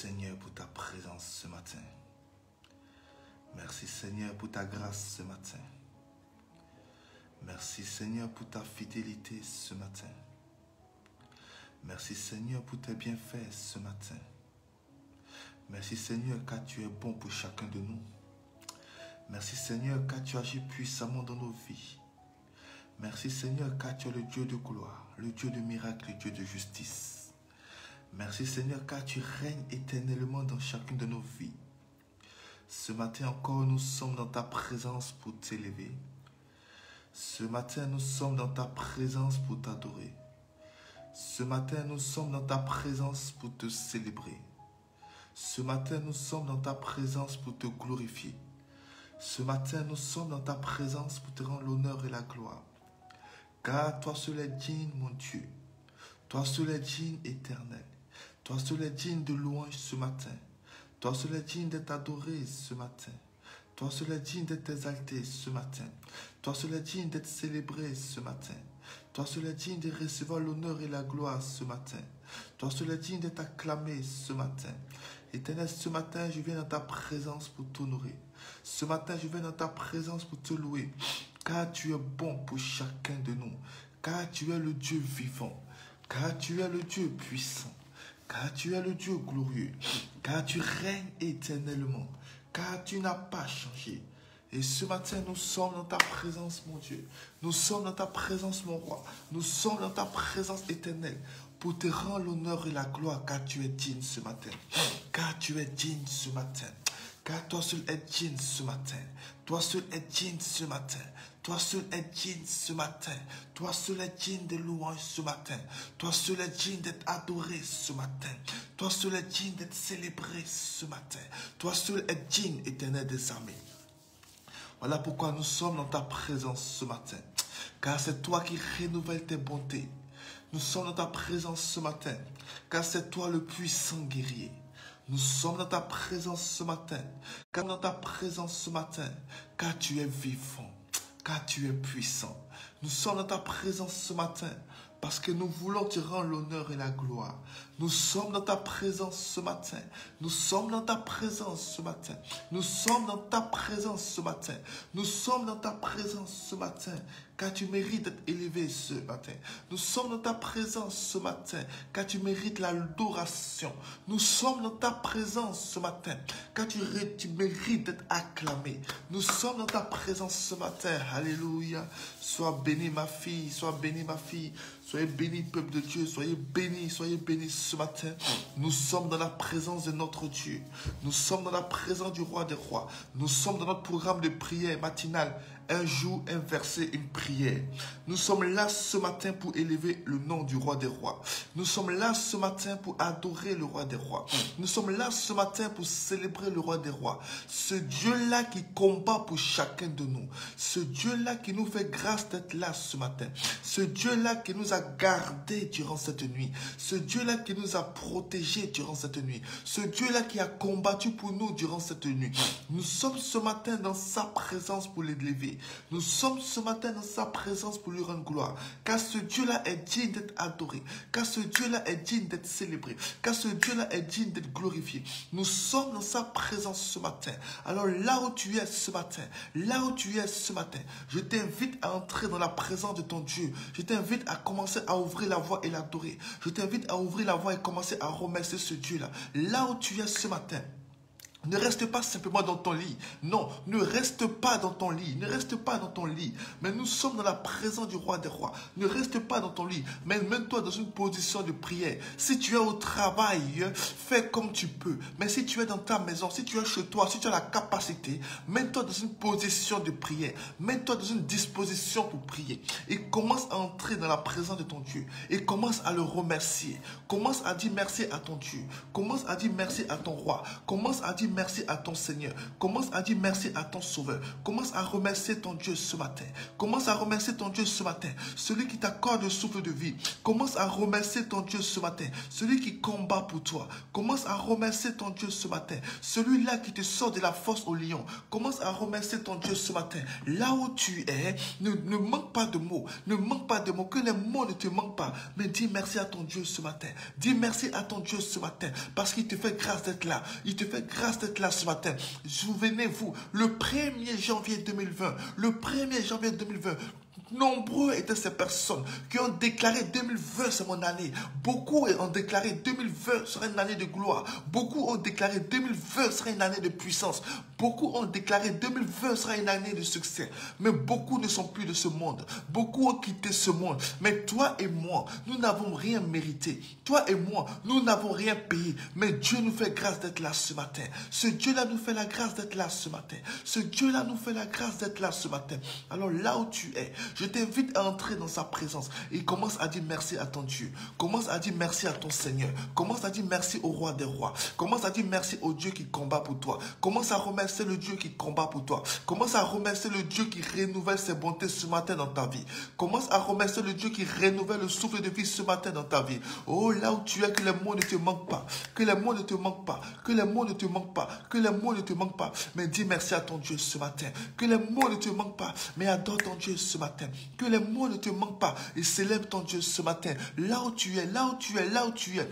Seigneur pour ta présence ce matin. Merci Seigneur pour ta grâce ce matin. Merci Seigneur pour ta fidélité ce matin. Merci Seigneur pour tes bienfaits ce matin. Merci Seigneur car tu es bon pour chacun de nous. Merci Seigneur car tu agis puissamment dans nos vies. Merci Seigneur car tu es le Dieu de gloire, le Dieu de miracles, le Dieu de justice. Merci Seigneur car tu règnes éternellement dans chacune de nos vies. Ce matin encore nous sommes dans ta présence pour t'élever. Ce matin nous sommes dans ta présence pour t'adorer. Ce matin nous sommes dans ta présence pour te célébrer. Ce matin nous sommes dans ta présence pour te glorifier. Ce matin nous sommes dans ta présence pour te rendre l'honneur et la gloire. Car toi seul est digne mon Dieu. Toi seul est digne éternel. Toi seul est digne de louange ce matin. Toi seul est digne d'être adoré ce matin. Toi seul est digne d'être exalté ce matin. Toi seul est digne d'être célébré ce matin. Toi seul est digne de recevoir l'honneur et la gloire ce matin. Toi seul est digne d'être acclamé ce matin. Éternel, ce matin, je viens dans ta présence pour t'honorer. Ce matin, je viens dans ta présence pour te louer. Car tu es bon pour chacun de nous. Car tu es le Dieu vivant. Car tu es le Dieu puissant. Car tu es le Dieu glorieux. Car tu règnes éternellement. Car tu n'as pas changé. Et ce matin, nous sommes dans ta présence, mon Dieu. Nous sommes dans ta présence, mon roi. Nous sommes dans ta présence éternelle pour te rendre l'honneur et la gloire, car tu es digne ce matin. Car tu es digne ce matin. Car toi seul es digne ce matin. Toi seul es digne ce matin. Toi seul es digne ce matin. Toi seul es digne de louange ce matin. Toi seul es digne d'être adoré ce matin. Toi seul es digne d'être célébré ce matin. Toi seul es digne, éternel des armées. Voilà pourquoi nous sommes dans ta présence ce matin. Car c'est toi qui renouvelles tes bontés. Nous sommes dans ta présence ce matin. Car c'est toi le puissant guerrier. Nous sommes dans ta présence ce matin. Car dans ta présence ce matin. Car tu es vivant. Car tu es puissant. Nous sommes dans ta présence ce matin. Parce que nous voulons te rendre l'honneur et la gloire. Nous sommes dans ta présence ce matin. Nous sommes dans ta présence ce matin. Nous sommes dans ta présence ce matin. Nous sommes dans ta présence ce matin. Car tu mérites d'être élevé ce matin. Nous sommes dans ta présence ce matin. Car tu mérites l'adoration. Nous sommes dans ta présence ce matin. Car tu mérites d'être acclamé. Nous sommes dans ta présence ce matin. Alléluia. Sois béni ma fille. Sois béni ma fille. Soyez bénis, peuple de Dieu, soyez bénis ce matin. Nous sommes dans la présence de notre Dieu. Nous sommes dans la présence du roi des rois. Nous sommes dans notre programme de prière matinale. Un jour, un verset, une prière. Nous sommes là ce matin pour élever le nom du roi des rois. Nous sommes là ce matin pour adorer le roi des rois. Nous sommes là ce matin pour célébrer le roi des rois. Ce Dieu-là qui combat pour chacun de nous. Ce Dieu-là qui nous fait grâce d'être là ce matin. Ce Dieu-là qui nous a gardés durant cette nuit. Ce Dieu-là qui nous a protégés durant cette nuit. Ce Dieu-là qui a combattu pour nous durant cette nuit. Nous sommes ce matin dans sa présence pour l'élever. Nous sommes ce matin dans sa présence pour lui rendre gloire. Car ce Dieu-là est digne d'être adoré. Car ce Dieu-là est digne d'être célébré. Car ce Dieu-là est digne d'être glorifié. Nous sommes dans sa présence ce matin. Alors là où tu es ce matin, là où tu es ce matin, je t'invite à entrer dans la présence de ton Dieu. Je t'invite à commencer à ouvrir la voie et l'adorer. Je t'invite à ouvrir la voie et commencer à remercier ce Dieu-là. Là où tu es ce matin. Ne reste pas simplement dans ton lit. Non, ne reste pas dans ton lit. Ne reste pas dans ton lit. Mais nous sommes dans la présence du roi des rois. Ne reste pas dans ton lit. Mais mets-toi dans une position de prière. Si tu es au travail, fais comme tu peux. Mais si tu es dans ta maison, si tu es chez toi, si tu as la capacité, mets-toi dans une position de prière. Mets-toi dans une disposition pour prier. Et commence à entrer dans la présence de ton Dieu. Et commence à le remercier. Commence à dire merci à ton Dieu. Commence à dire merci à ton roi. Commence à dire merci à ton Seigneur. Commence à dire merci à ton Sauveur. Commence à remercier ton Dieu ce matin. Commence à remercier ton Dieu ce matin. Celui qui t'accorde le souffle de vie. Commence à remercier ton Dieu ce matin. Celui qui combat pour toi. Commence à remercier ton Dieu ce matin. Celui-là qui te sort de la force au lion. Commence à remercier ton Dieu ce matin. Là où tu es, ne manque pas de mots. Ne manque pas de mots. Que les mots ne te manquent pas. Mais dis merci à ton Dieu ce matin. Dis merci à ton Dieu ce matin. Parce qu'il te fait grâce d'être là. Il te fait grâce d'être là ce matin. Souvenez-vous, le 1er janvier 2020, nombreux étaient ces personnes qui ont déclaré 2020 c'est mon année. Beaucoup ont déclaré 2020 sera une année de gloire. Beaucoup ont déclaré 2020 sera une année de puissance. Beaucoup ont déclaré 2020 sera une année de succès. Mais beaucoup ne sont plus de ce monde. Beaucoup ont quitté ce monde. Mais toi et moi, nous n'avons rien mérité. Toi et moi, nous n'avons rien payé. Mais Dieu nous fait grâce d'être là ce matin. Ce Dieu-là nous fait la grâce d'être là ce matin. Ce Dieu-là nous fait la grâce d'être là ce matin. Alors là où tu es, je t'invite à entrer dans sa présence et commence à dire merci à ton Dieu. Commence à dire merci à ton Seigneur. Commence à dire merci au roi des rois. Commence à dire merci au Dieu qui combat pour toi. Commence à remercier le Dieu qui combat pour toi. Commence à remercier le Dieu qui renouvelle ses bontés ce matin dans ta vie. Commence à remercier le Dieu qui renouvelle le souffle de vie ce matin dans ta vie. Oh, là où tu es, que les mots ne te manquent pas. Que les mots ne te manquent pas. Que les mots ne te manquent pas. Que les mots ne te manquent pas. Mais dis merci à ton Dieu ce matin. Que les mots ne te manquent pas. Mais adore ton Dieu ce matin. Que les mots ne te manquent pas et célèbre ton Dieu ce matin. Là où tu es, là où tu es, là où tu es.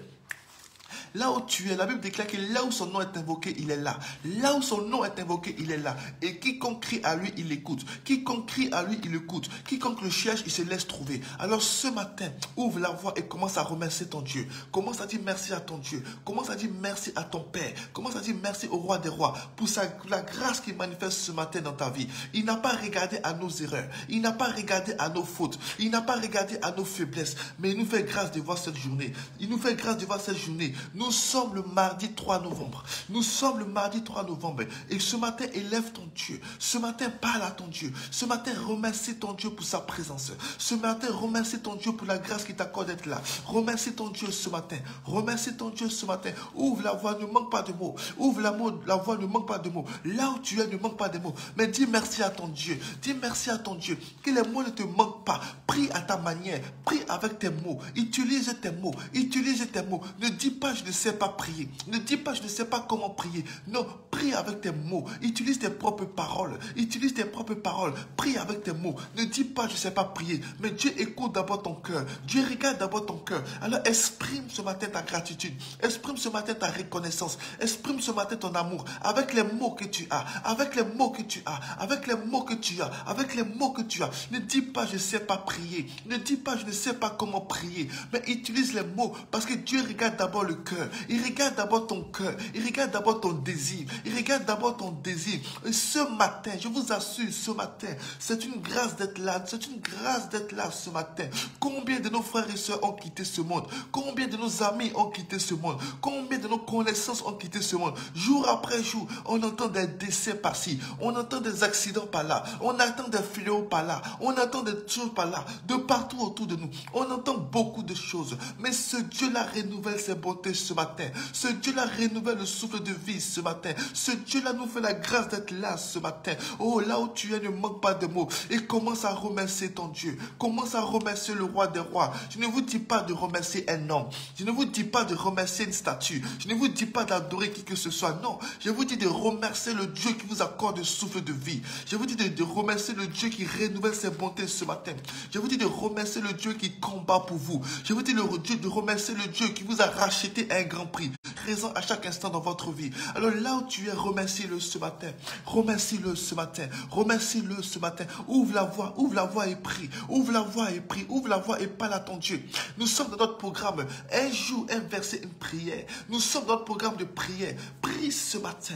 Là où tu es, la Bible déclare que là où son nom est invoqué, il est là. Là où son nom est invoqué, il est là. Et quiconque crie à lui, il écoute. Quiconque crie à lui, il écoute. Quiconque le cherche, il se laisse trouver. Alors ce matin, ouvre la voix et commence à remercier ton Dieu. Commence à dire merci à ton Dieu. Commence à dire merci à ton Père. Commence à dire merci au roi des rois pour la grâce qu'il manifeste ce matin dans ta vie. Il n'a pas regardé à nos erreurs. Il n'a pas regardé à nos fautes. Il n'a pas regardé à nos faiblesses. Mais il nous fait grâce de voir cette journée. Il nous fait grâce de voir cette journée. Nous sommes le mardi 3 novembre. Nous sommes le mardi 3 novembre. Et ce matin, élève ton Dieu. Ce matin, parle à ton Dieu. Ce matin, remercie ton Dieu pour sa présence. Ce matin, remercie ton Dieu pour la grâce qui t'accorde d'être là. Remercie ton Dieu ce matin. Remercie ton Dieu ce matin. Ouvre la voix, ne manque pas de mots. Ouvre la voix, ne manque pas de mots. Là où tu es, ne manque pas de mots. Mais dis merci à ton Dieu. Dis merci à ton Dieu. Que les mots ne te manquent pas. Prie à ta manière. Prie avec tes mots. Utilise tes mots. Utilise tes mots. Ne dis pas je ne sais pas prier. Ne dis pas je ne sais pas comment prier. Non, prie avec tes mots. Utilise tes propres paroles. Utilise tes propres paroles. Prie avec tes mots. Ne dis pas je ne sais pas prier. Mais Dieu écoute d'abord ton cœur. Dieu regarde d'abord ton cœur. Alors exprime ce matin ta gratitude. Exprime ce matin ta reconnaissance. Exprime ce matin ton amour. Avec les mots que tu as. Avec les mots que tu as. Avec les mots que tu as. Avec les mots que tu as. Ne dis pas je ne sais pas prier. Ne dis pas je ne sais pas comment prier. Mais utilise les mots. Parce que Dieu regarde d'abord le cœur. Il regarde d'abord ton cœur. Il regarde d'abord ton désir. Il regarde d'abord ton désir. Et ce matin, je vous assure, ce matin, c'est une grâce d'être là. C'est une grâce d'être là ce matin. Combien de nos frères et sœurs ont quitté ce monde? Combien de nos amis ont quitté ce monde? Combien de nos connaissances ont quitté ce monde? Jour après jour, on entend des décès par-ci. On entend des accidents par-là. On entend des fléaux par-là. On entend des choses par-là. De partout autour de nous. On entend beaucoup de choses. Mais ce Dieu-là renouvelle ses bontés ce matin. Ce Dieu-là renouvelle le souffle de vie ce matin. Ce Dieu-là nous fait la grâce d'être là ce matin. Oh, là où tu es, ne manque pas de mots. Et commence à remercier ton Dieu. Commence à remercier le roi des rois. Je ne vous dis pas de remercier un homme. Je ne vous dis pas de remercier une statue. Je ne vous dis pas d'adorer qui que ce soit. Non, je vous dis de remercier le Dieu qui vous accorde le souffle de vie. Je vous dis de remercier le Dieu qui renouvelle ses bontés ce matin. Je vous dis de remercier le Dieu qui combat pour vous. Je vous dis de remercier le Dieu qui vous a racheté un grand prix, présent à chaque instant dans votre vie. Alors là où tu es, remercie-le ce matin. Remercie-le ce matin. Remercie-le ce matin. Ouvre la voix et prie. Ouvre la voix et prie. Ouvre la voix et parle à ton Dieu. Nous sommes dans notre programme. Un jour, un verset, une prière. Nous sommes dans notre programme de prière. Prie ce matin.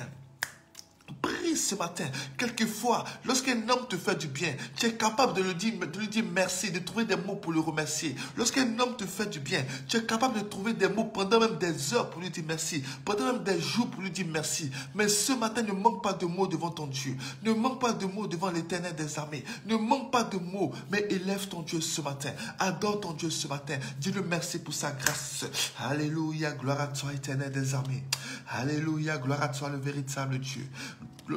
Prie ce matin. Quelquefois, lorsqu'un homme te fait du bien, tu es capable de lui dire merci, de trouver des mots pour le remercier. Lorsqu'un homme te fait du bien, tu es capable de trouver des mots pendant même des heures pour lui dire merci, pendant même des jours pour lui dire merci. Mais ce matin, ne manque pas de mots devant ton Dieu. Ne manque pas de mots devant l'Éternel des armées. Ne manque pas de mots, mais élève ton Dieu ce matin. Adore ton Dieu ce matin. Dis-le merci pour sa grâce. Alléluia, gloire à toi, Éternel des armées. Alléluia, gloire à toi le véritable Dieu.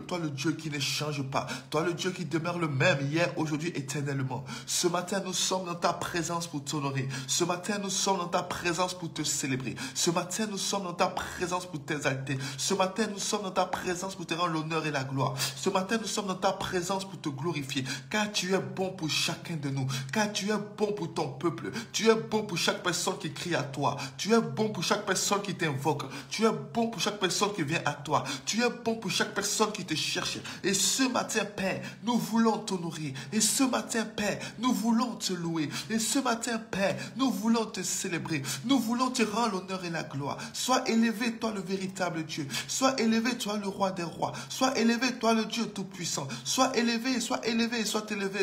Toi le Dieu qui ne change pas. Toi le Dieu qui demeure le même hier, aujourd'hui, éternellement. Ce matin, nous sommes dans ta présence pour t'honorer. Ce matin, nous sommes dans ta présence pour te célébrer. Ce matin, nous sommes dans ta présence pour t'exalter. Ce matin, nous sommes dans ta présence pour te rendre l'honneur et la gloire. Ce matin, nous sommes dans ta présence pour te glorifier. Car tu es bon pour chacun de nous. Car tu es bon pour ton peuple. Tu es bon pour chaque personne qui crie à toi. Tu es bon pour chaque personne qui t'invoque. Tu es bon pour chaque personne qui vient à toi. Tu es bon pour chaque personne qui te cherche. Et ce matin, Père, nous voulons t'honorer. Et ce matin, Père, nous voulons te louer. Et ce matin, Père, nous voulons te célébrer. Nous voulons te rendre l'honneur et la gloire. Sois élevé, toi le véritable Dieu. Sois élevé, toi le roi des rois. Sois élevé, toi le Dieu tout-puissant. Sois élevé, sois élevé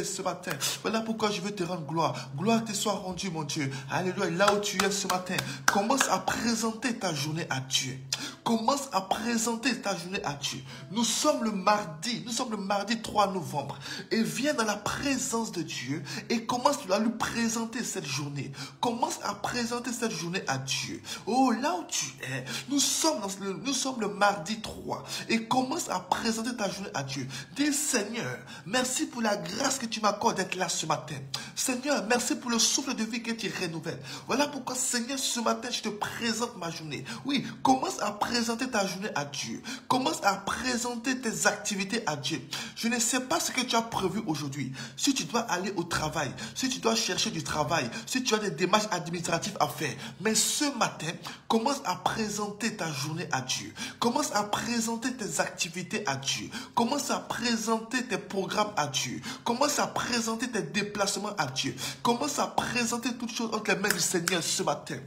ce matin. Voilà pourquoi je veux te rendre gloire. Gloire te soit rendue, mon Dieu. Alléluia. Là où tu es ce matin, commence à présenter ta journée à Dieu. Commence à présenter ta journée à Dieu. Nous sommes le mardi 3 novembre. Et viens dans la présence de Dieu et commence à lui présenter cette journée. Commence à présenter cette journée à Dieu. Oh, là où tu es, nous sommes le mardi 3 et commence à présenter ta journée à Dieu. Dis Seigneur, merci pour la grâce que tu m'accordes d'être là ce matin. Seigneur, merci pour le souffle de vie que tu renouvelles. Voilà pourquoi, Seigneur, ce matin, je te présente ma journée. Oui, commence à présenter ta journée à Dieu. Commence à présenter tes activités à Dieu. Je ne sais pas ce que tu as prévu aujourd'hui. Si tu dois aller au travail, si tu dois chercher du travail, si tu as des démarches administratives à faire. Mais ce matin, commence à présenter ta journée à Dieu. Commence à présenter tes activités à Dieu. Commence à présenter tes programmes à Dieu. Commence à présenter tes déplacements à Dieu. Commence à présenter toutes choses entre les mains du Seigneur ce matin.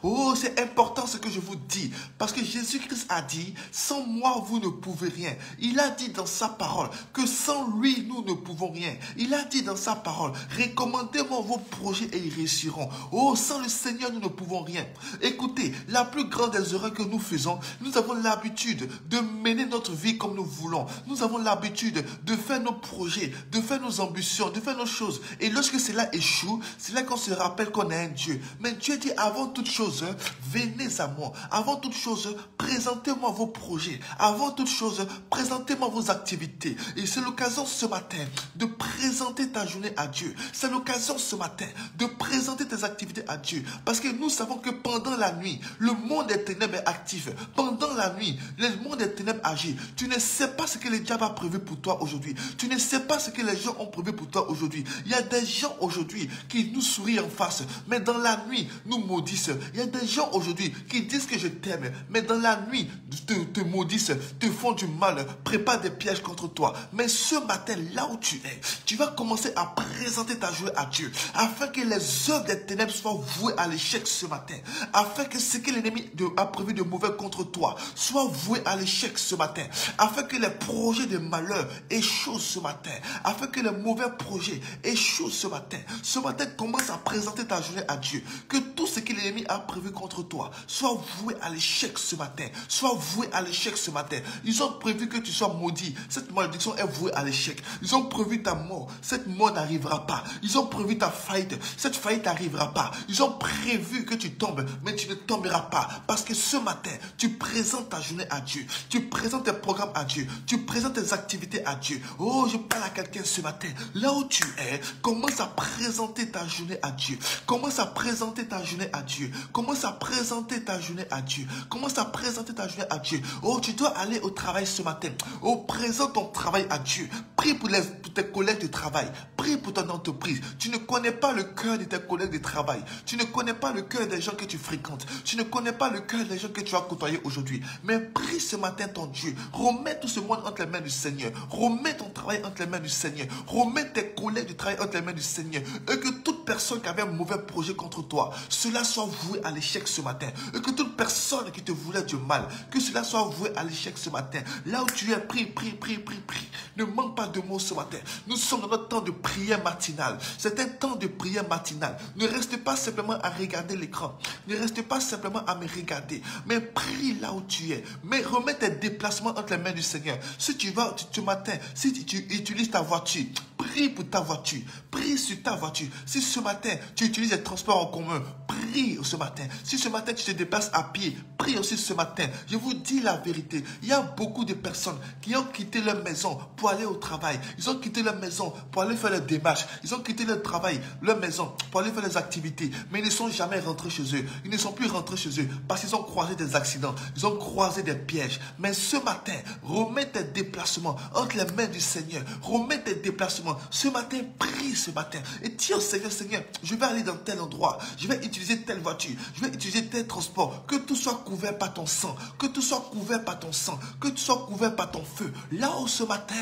Oh, c'est important ce que je vous dis. Parce que Jésus-Christ a dit, sans moi, vous ne pouvez rien. Il a dit dans sa parole que sans lui, nous ne pouvons rien. Il a dit dans sa parole, recommandez-moi vos projets et ils réussiront. Oh, sans le Seigneur, nous ne pouvons rien. Écoutez, la plus grande des erreurs que nous faisons, nous avons l'habitude de mener notre vie comme nous voulons. Nous avons l'habitude de faire nos projets, de faire nos ambitions, de faire nos choses. Et lorsque cela échoue, c'est là qu'on se rappelle qu'on a un Dieu. Mais Dieu dit, avant toute chose, venez à moi. Avant toute chose, présentez-moi vos projets. Avant toute chose, présentez-moi vos activités. Et c'est l'occasion ce matin de présenter ta journée à Dieu. C'est l'occasion ce matin de présenter tes activités à Dieu. Parce que nous savons que pendant la nuit, le monde des ténèbres est actif. Pendant la nuit, le monde des ténèbres agit. Tu ne sais pas ce que le diable a prévu pour toi aujourd'hui. Tu ne sais pas ce que les gens ont prévu pour toi aujourd'hui. Il y a des gens aujourd'hui qui nous sourient en face, mais dans la nuit, nous maudissent. Il y a des gens aujourd'hui qui disent que je t'aime, mais dans la nuit, te maudissent, te font du mal, préparent des pièges contre toi. Mais ce matin, là où tu es, tu vas commencer à présenter ta journée à Dieu, afin que les œuvres des ténèbres soient vouées à l'échec ce matin, afin que ce que l'ennemi a prévu de mauvais contre toi soit voué à l'échec ce matin, afin que les projets de malheur échouent ce matin, afin que les mauvais projets échouent ce matin. Ce matin, commence à présenter ta journée à Dieu, que tout ce que l'ennemi a prévu contre toi soit voué à l'échec ce matin, soit voué à l'échec ce matin. Ils ont prévu que tu sois maudit, cette malédiction est vouée à l'échec. Ils ont prévu ta mort, cette mort n'arrivera pas. Ils ont prévu ta faillite, cette faillite n'arrivera pas. Ils ont prévu que tu tombes, mais tu ne tomberas pas, parce que ce matin, tu présentes ta journée à Dieu, tu présentes tes programmes à Dieu, tu présentes tes activités à Dieu. Oh, je parle à quelqu'un ce matin, là où tu es, commence à présenter ta journée à Dieu, commence à présenter ta journée à Dieu, commence à présenter ta journée à Dieu, commence à présenter ta journée à Dieu. Oh, tu dois aller au travail ce matin, oh, présente ton travail à Dieu, prie pour tes collègues de travail, prie pour ton entreprise. Tu ne connais pas le cœur de tes collègues de travail, tu ne connais pas le cœur des gens que tu fréquentes, tu ne connais pas le cœur des gens que tu as côtoyés aujourd'hui, mais prie ce matin ton Dieu, remets tout ce monde entre les mains du Seigneur, remets ton travail entre les mains du Seigneur, remets tes collègues de travail entre les mains du Seigneur, et que toute personne qui avait un mauvais projet contre toi, cela soit voué à l'échec ce matin, et que toute personne qui te voulait du mal, que cela soit voué à l'échec ce matin. Là où tu es, prie, prie, prie, prie, prie. Ne manque pas de mots ce matin. Nous sommes dans notre temps de prière matinale. C'est un temps de prière matinale. Ne reste pas simplement à regarder l'écran. Ne reste pas simplement à me regarder. Mais prie là où tu es. Mais remets tes déplacements entre les mains du Seigneur. Si tu vas ce matin, si tu utilises ta voiture, prie pour ta voiture. Prie sur ta voiture. Si ce matin, tu utilises les transports en commun, prie prie ce matin. Si ce matin tu te déplaces à pied, prie aussi ce matin. Je vous dis la vérité. Il y a beaucoup de personnes qui ont quitté leur maison pour aller au travail. Ils ont quitté leur maison pour aller faire leurs démarches. Ils ont quitté leur travail, leur maison pour aller faire les activités. Mais ils ne sont jamais rentrés chez eux. Ils ne sont plus rentrés chez eux parce qu'ils ont croisé des accidents. Ils ont croisé des pièges. Mais ce matin, remets tes déplacements entre les mains du Seigneur. Remets tes déplacements. Ce matin, prie ce matin. Et dis au Seigneur, Seigneur, je vais aller dans tel endroit. Je vais utiliser telle voiture. Je vais utiliser tel transport. Que tout soit couvert par ton sang. Que tout soit couvert par ton sang. Que tout soit couvert par ton feu. Là-haut ce matin,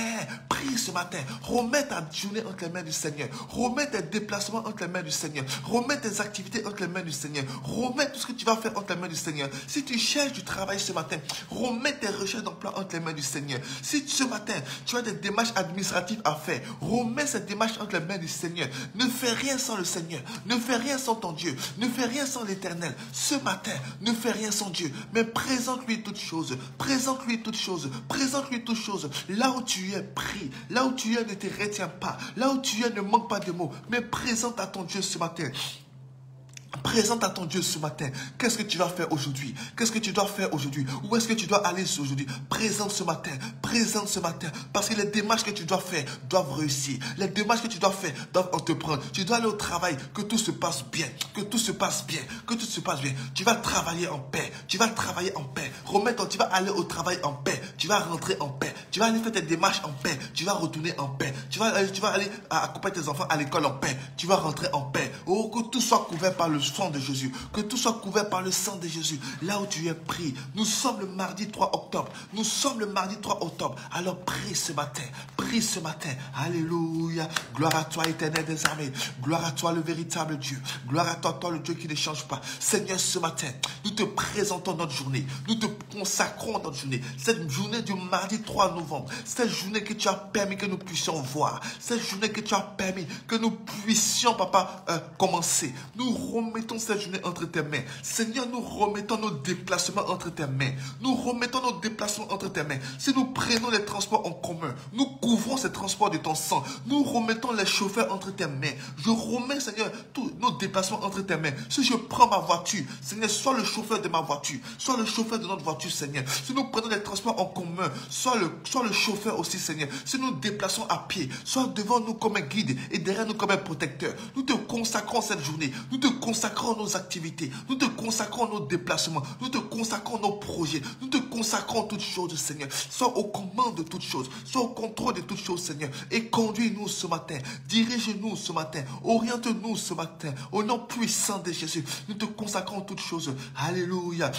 prie ce matin. Remets ta journée entre les mains du Seigneur. Remets tes déplacements entre les mains du Seigneur. Remets tes activités entre les mains du Seigneur. Remets tout ce que tu vas faire entre les mains du Seigneur. Si tu cherches du travail ce matin, remets tes recherches d'emploi entre les mains du Seigneur. Si ce matin, tu as des démarches administratives à faire, remets ces démarches entre les mains du Seigneur. Ne fais rien sans le Seigneur. Ne fais rien sans ton Dieu. Ne fais rien sans l'Éternel. Ce matin, ne fais rien sans Dieu. Mais présente-lui toutes choses. Présente-lui toutes choses. Présente-lui toutes choses. Là où tu es, prie. Là où tu es, ne te retiens pas. Là où tu es, ne manque pas de mots. Mais présente à ton Dieu ce matin. Présente à ton Dieu ce matin. Qu'est-ce que tu vas faire aujourd'hui? Qu'est-ce que tu dois faire aujourd'hui? Où est-ce que tu dois aller aujourd'hui? Présente ce matin. Présente ce matin. Parce que les démarches que tu dois faire doivent réussir. Les démarches que tu dois faire doivent entreprendre. Tu dois aller au travail. Que tout se passe bien. Que tout se passe bien. Que tout se passe bien. Tu vas travailler en paix. Tu vas travailler en paix. Tu vas aller au travail en paix. Tu vas rentrer en paix. Tu vas aller faire tes démarches en paix. Tu vas retourner en paix. Tu vas aller accompagner tes enfants à l'école en paix. Tu vas rentrer en paix. Oh, que tout soit couvert par le sang de Jésus, que tout soit couvert par le sang de Jésus. Là où tu es, pris. Nous sommes le mardi 3 octobre. Nous sommes le mardi 3 octobre. Alors prie ce matin. Prie ce matin. Alléluia. Gloire à toi, Éternel des armées. Gloire à toi, le véritable Dieu. Gloire à toi, le Dieu qui ne change pas. Seigneur, ce matin, nous te présentons notre journée. Nous te consacrons notre journée. Cette journée du mardi 3 novembre. Cette journée que tu as permis que nous puissions voir. Cette journée que tu as permis que nous puissions, papa, commencer. Nous remettons cette journée entre tes mains. Seigneur, nous remettons nos déplacements entre tes mains. Nous remettons nos déplacements entre tes mains. Si nous prenons les transports en commun, nous couvrons ces transports de ton sang. Nous remettons les chauffeurs entre tes mains. Je remets, Seigneur, tous nos déplacements entre tes mains. Si je prends ma voiture, Seigneur, sois le chauffeur de ma voiture. Sois le chauffeur de notre voiture, Seigneur. Si nous prenons les transports en commun, sois le chauffeur aussi, Seigneur. Si nous nous déplaçons à pied, sois devant nous comme un guide et derrière nous comme un protecteur. Nous te consacrons cette journée. Nous te consacrons nos activités, nous te consacrons nos déplacements, nous te consacrons nos projets, nous te consacrons toutes choses, Seigneur. Sois aux commandes de toutes choses, sois au contrôle de toutes choses, Seigneur. Et conduis-nous ce matin, dirige-nous ce matin, oriente-nous ce matin. Au nom puissant de Jésus, nous te consacrons toutes choses. Alléluia.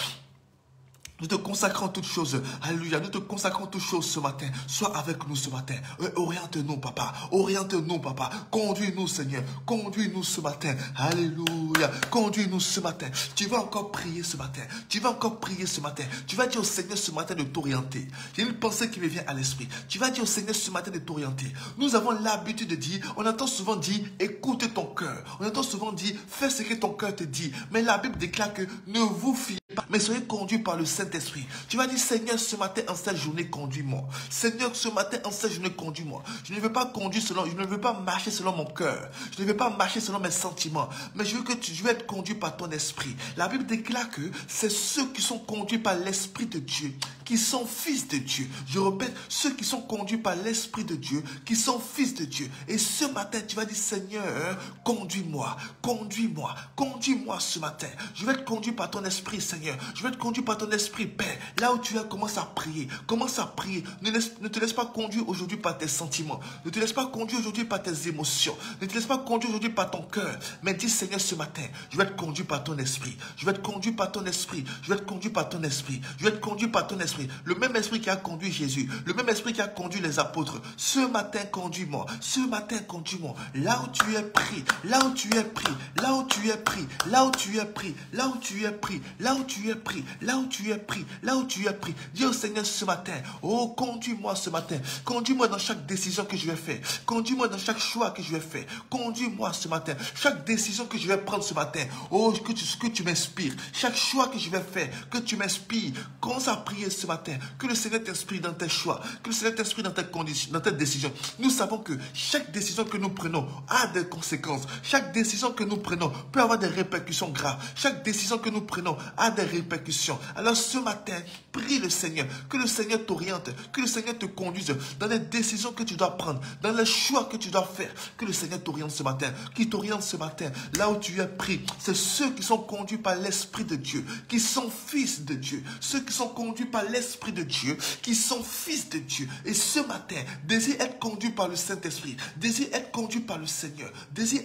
Nous te consacrons toutes choses. Alléluia. Nous te consacrons toutes choses ce matin. Sois avec nous ce matin. Oriente-nous, papa. Oriente-nous, papa. Conduis-nous, Seigneur. Conduis-nous ce matin. Alléluia. Conduis-nous ce matin. Tu vas encore prier ce matin. Tu vas encore prier ce matin. Tu vas dire au Seigneur ce matin de t'orienter. J'ai une pensée qui me vient à l'esprit. Tu vas dire au Seigneur ce matin de t'orienter. Nous avons l'habitude de dire, on entend souvent dire, écoute ton cœur. On entend souvent dire, fais ce que ton cœur te dit. Mais la Bible déclare que ne vous fiez pas, mais soyez conduits par le Saint-Esprit. Tu vas dire, Seigneur, ce matin, en cette journée, conduis-moi. Seigneur, ce matin, en cette journée, conduis-moi. Je ne veux pas conduire selon, je ne veux pas marcher selon mon cœur. Je ne veux pas marcher selon mes sentiments. Mais je veux être conduit par ton esprit. La Bible déclare que c'est ceux qui sont conduits par l'Esprit de Dieu, qui sont fils de Dieu. Je répète, ceux qui sont conduits par l'Esprit de Dieu, qui sont fils de Dieu. Et ce matin, tu vas dire, Seigneur, conduis-moi, conduis-moi, conduis-moi ce matin. Je vais être conduit par ton esprit, Seigneur. Je vais être conduit par ton esprit, Père. Là où tu es, commence à prier. Commence à prier. Ne te laisse pas conduire aujourd'hui par tes sentiments. Ne te laisse pas conduire aujourd'hui par tes émotions. Ne te laisse pas conduire aujourd'hui par ton cœur. Mais dis, Seigneur, ce matin, je vais être conduit par ton esprit. Je vais être conduit par ton esprit. Je vais être conduit par ton esprit. Je vais être conduit par ton esprit. Le même esprit qui a conduit Jésus. Le même esprit qui a conduit les apôtres. Ce matin, conduis-moi. Ce matin, conduis-moi. Là où tu es pris. Là où tu es pris. Là où tu es pris. Là où tu es pris. Là où tu es pris. Là où tu es pris, là où tu es pris, là où tu es pris. Dis au Seigneur ce matin, oh, conduis-moi ce matin. Conduis-moi dans chaque décision que je vais faire. Conduis-moi dans chaque choix que je vais faire. Conduis-moi ce matin. Chaque décision que je vais prendre ce matin, oh, que tu m'inspires. Chaque choix que je vais faire, que tu m'inspires. Commence à prier ce matin. Que le Seigneur t'inspire dans tes choix. Que le Seigneur t'inspire dans tes conditions, dans tes décisions. Nous savons que chaque décision que nous prenons a des conséquences. Chaque décision que nous prenons peut avoir des répercussions graves. Chaque décision que nous prenons a des répercussions. Alors ce matin, prie le Seigneur. Que le Seigneur t'oriente. Que le Seigneur te conduise dans les décisions que tu dois prendre. Dans les choix que tu dois faire. Que le Seigneur t'oriente ce matin. Qui t'oriente ce matin. Là où tu es pris. C'est ceux qui sont conduits par l'Esprit de Dieu. Qui sont fils de Dieu. Ceux qui sont conduits par l'Esprit de Dieu. Qui sont fils de Dieu. Et ce matin, désire être conduit par le Saint-Esprit. Désire être conduit par le Seigneur. Désire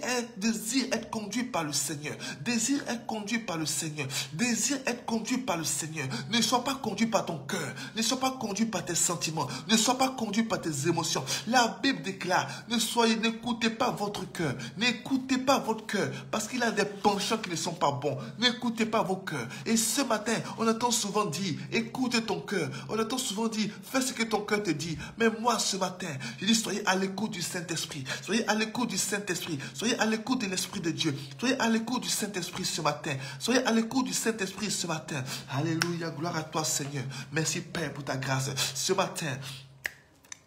être conduit par le Seigneur. Désire être conduit par le Seigneur. Désire être conduit par le Seigneur. Ne sois pas conduit par ton cœur. Ne sois pas conduit par tes sentiments. Ne sois pas conduit par tes émotions. La Bible déclare, n'écoutez pas votre cœur. N'écoutez pas votre cœur. Parce qu'il a des penchants qui ne sont pas bons. N'écoutez pas vos cœurs. Et ce matin, on entend souvent dire, écoute ton cœur. On entend souvent dire, fais ce que ton cœur te dit. Mais moi, ce matin, je dis, soyez à l'écoute du Saint-Esprit. Soyez à l'écoute du Saint-Esprit. Soyez à l'écoute de l'Esprit de Dieu. Soyez à l'écoute du Saint-Esprit ce matin. Soyez à l'écoute du Saint-Esprit ce matin. Alléluia, gloire à toi Seigneur. Merci Père pour ta grâce. Ce matin,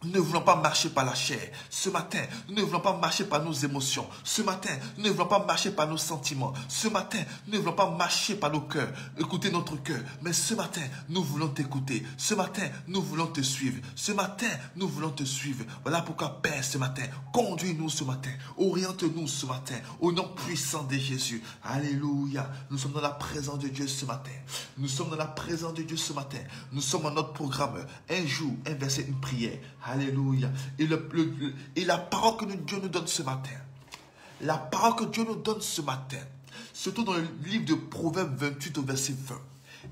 nous ne voulons pas marcher par la chair. Ce matin, nous ne voulons pas marcher par nos émotions. Ce matin, nous ne voulons pas marcher par nos sentiments. Ce matin, nous ne voulons pas marcher par nos cœurs, écouter notre cœur. Mais ce matin, nous voulons t'écouter. Ce matin, nous voulons te suivre. Ce matin, nous voulons te suivre. Voilà pourquoi, Père, ce matin, conduis-nous ce matin. Oriente-nous ce matin. Au nom puissant de Jésus. Alléluia. Nous sommes dans la présence de Dieu ce matin. Nous sommes dans la présence de Dieu ce matin. Nous sommes dans notre programme. Un jour, un verset, une prière. Alléluia. Et la parole que Dieu nous donne ce matin, la parole que Dieu nous donne ce matin, surtout dans le livre de Proverbes 28 au verset 20,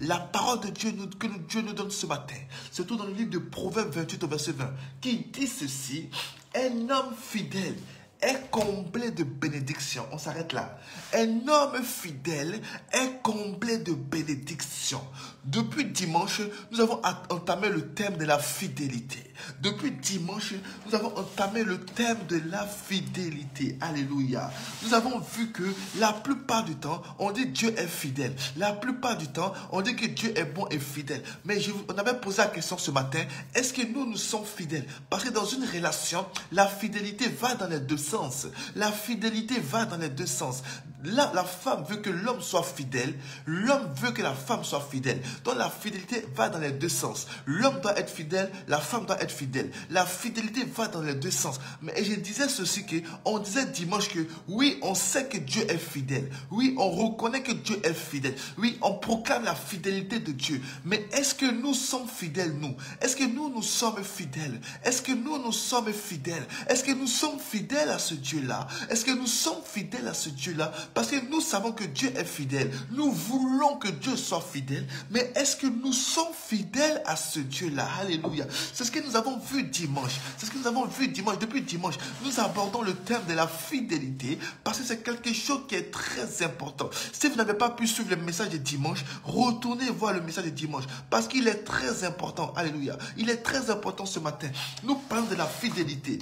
la parole de Dieu que Dieu nous donne ce matin, surtout dans le livre de Proverbes 28 au verset 20, qui dit ceci, un homme fidèle est comblé de bénédictions. On s'arrête là. Un homme fidèle est comblé de bénédictions. Depuis dimanche, nous avons entamé le thème de la fidélité. Depuis dimanche, nous avons entamé le thème de la fidélité. Alléluia. Nous avons vu que la plupart du temps, on dit Dieu est fidèle. La plupart du temps, on dit que Dieu est bon et fidèle. Mais on avait posé la question ce matin, est-ce que nous sommes fidèles? Parce que dans une relation, la fidélité va dans les deux sens. La fidélité va dans les deux sens. Là, la femme veut que l'homme soit fidèle. L'homme veut que la femme soit fidèle. Donc la fidélité va dans les deux sens. L'homme doit être fidèle, la femme doit être fidèle. La fidélité va dans les deux sens. Mais je disais ceci on disait dimanche que oui, on sait que Dieu est fidèle. Oui, on reconnaît que Dieu est fidèle. Oui, on proclame la fidélité de Dieu. Mais est-ce que nous sommes fidèles, nous? Est-ce que nous sommes fidèles? Est-ce que nous sommes fidèles? Est-ce que nous sommes fidèles à ce Dieu-là? Est-ce que nous sommes fidèles à ce Dieu-là? Parce que nous savons que Dieu est fidèle. Nous voulons que Dieu soit fidèle. Mais est-ce que nous sommes fidèles à ce Dieu-là? Alléluia. C'est ce que nous avons vu dimanche. C'est ce que nous avons vu dimanche. Depuis dimanche, nous abordons le thème de la fidélité parce que c'est quelque chose qui est très important. Si vous n'avez pas pu suivre le message de dimanche, retournez voir le message de dimanche parce qu'il est très important. Alléluia. Il est très important ce matin. Nous parlons de la fidélité.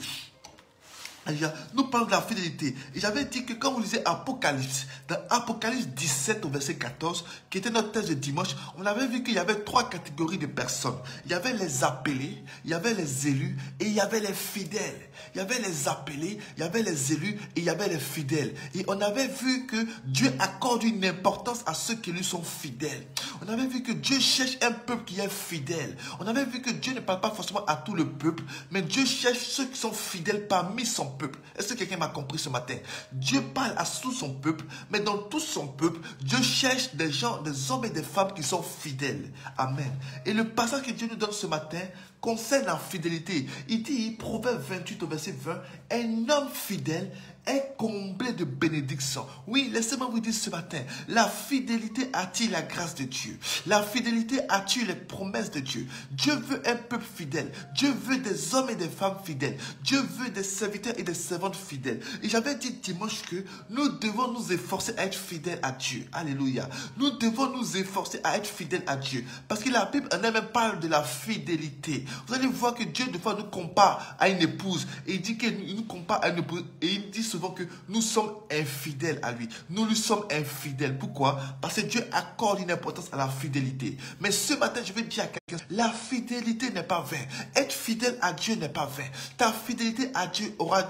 Nous parlons de la fidélité. Et j'avais dit que quand vous lisez Apocalypse, dans Apocalypse 17 au verset 14, qui était notre thèse de dimanche, on avait vu qu'il y avait trois catégories de personnes. Il y avait les appelés, il y avait les élus et il y avait les fidèles. Il y avait les appelés, il y avait les élus et il y avait les fidèles. Et on avait vu que Dieu accorde une importance à ceux qui lui sont fidèles. On avait vu que Dieu cherche un peuple qui est fidèle. On avait vu que Dieu ne parle pas forcément à tout le peuple, mais Dieu cherche ceux qui sont fidèles parmi son peuple. Est-ce que quelqu'un m'a compris ce matin? Dieu parle à tout son peuple, mais dans tout son peuple, Dieu cherche des gens, des hommes et des femmes qui sont fidèles. Amen. Et le passage que Dieu nous donne ce matin concerne la fidélité. Il dit, Proverbe 28 au verset 20, un homme fidèle est comblé de bénédictions. Oui, laissez-moi vous dire ce matin, la fidélité attire la grâce de Dieu. La fidélité attire les promesses de Dieu. Dieu veut un peuple fidèle. Dieu veut des hommes et des femmes fidèles. Dieu veut des serviteurs et des servantes fidèles. Et j'avais dit dimanche que nous devons nous efforcer à être fidèles à Dieu. Alléluia. Nous devons nous efforcer à être fidèles à Dieu. Parce que la Bible en elle-même parle de la fidélité. Vous allez voir que Dieu, des fois, nous compare à une épouse. Et il dit qu'il nous compare à une épouse. Et il dit souvent que nous sommes infidèles à lui. Nous lui sommes infidèles. Pourquoi? Parce que Dieu accorde une importance à la fidélité. Mais ce matin, je vais dire à quelqu'un, la fidélité n'est pas vaine. Être fidèle à Dieu n'est pas vain. Ta fidélité à Dieu aura...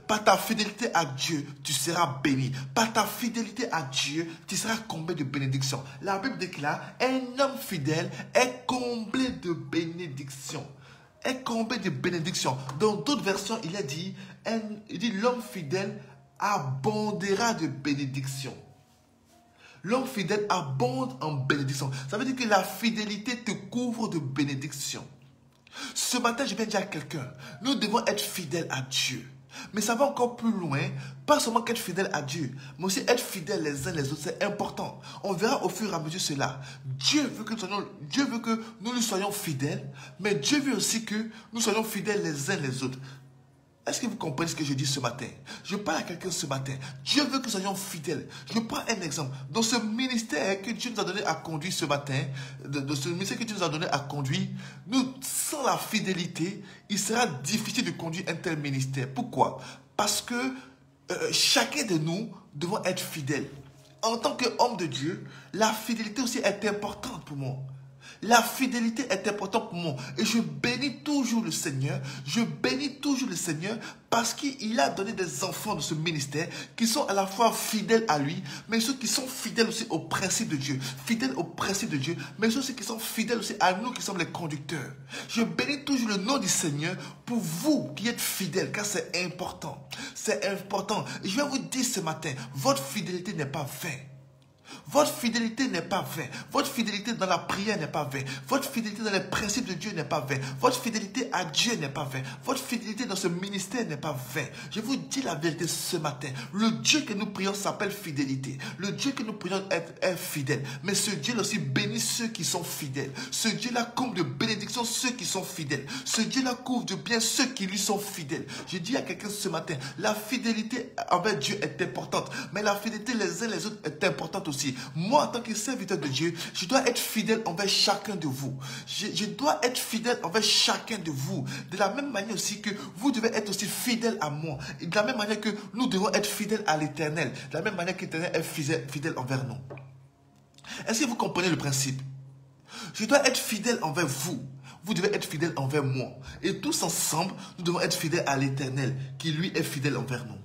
par ta fidélité à Dieu, tu seras béni. Par ta fidélité à Dieu, tu seras comblé de bénédictions. La Bible déclare, un homme fidèle est comblé de bénédictions. Est comblé de bénédictions. Dans d'autres versions, il dit l'homme fidèle abondera de bénédictions. L'homme fidèle abonde en bénédictions. Ça veut dire que la fidélité te couvre de bénédictions. Ce matin, je viens dire à quelqu'un, nous devons être fidèles à Dieu. Mais ça va encore plus loin, pas seulement qu'être fidèle à Dieu, mais aussi être fidèles les uns les autres, c'est important. On verra au fur et à mesure cela. Dieu veut que nous lui soyons fidèles, mais Dieu veut aussi que nous soyons fidèles les uns les autres. Est-ce que vous comprenez ce que je dis ce matin? Je parle à quelqu'un ce matin. Dieu veut que nous soyons fidèles. Je prends un exemple. Dans ce ministère que Dieu nous a donné à conduire ce matin, dans ce ministère que Dieu nous a donné à conduire, sans la fidélité, il sera difficile de conduire un tel ministère. Pourquoi? Parce que chacun de nous devons être fidèles. En tant qu'homme de Dieu, la fidélité aussi est importante pour moi. La fidélité est importante pour moi. Et je bénis toujours le Seigneur. Je bénis toujours le Seigneur parce qu'il a donné des enfants de ce ministère qui sont à la fois fidèles à lui, mais ceux qui sont fidèles aussi au principe de Dieu. Fidèles au principe de Dieu, mais ceux qui sont fidèles aussi à nous qui sommes les conducteurs. Je bénis toujours le nom du Seigneur pour vous qui êtes fidèles, car c'est important. C'est important. Et je vais vous dire ce matin, votre fidélité n'est pas vaine. Votre fidélité n'est pas vaine. Votre fidélité dans la prière n'est pas vaine. Votre fidélité dans les principes de Dieu n'est pas vaine. Votre fidélité à Dieu n'est pas vaine. Votre fidélité dans ce ministère n'est pas vaine. Je vous dis la vérité ce matin. Le Dieu que nous prions s'appelle fidélité. Le Dieu que nous prions est fidèle. Mais ce Dieu aussi bénit ceux qui sont fidèles. Ce Dieu-là couvre de bénédictions ceux qui sont fidèles. Ce Dieu-là couvre de bien ceux qui lui sont fidèles. Je dis à quelqu'un ce matin, la fidélité envers Dieu est importante. Mais la fidélité les uns les autres est importante aussi. Moi, en tant que serviteur de Dieu, je dois être fidèle envers chacun de vous. Je dois être fidèle envers chacun de vous. De la même manière aussi que vous devez être aussi fidèle à moi. Et de la même manière que nous devons être fidèles à l'Éternel. De la même manière que l'Éternel est fidèle envers nous. Est-ce que vous comprenez le principe? Je dois être fidèle envers vous. Vous devez être fidèle envers moi. Et tous ensemble, nous devons être fidèles à l'Éternel, qui lui est fidèle envers nous.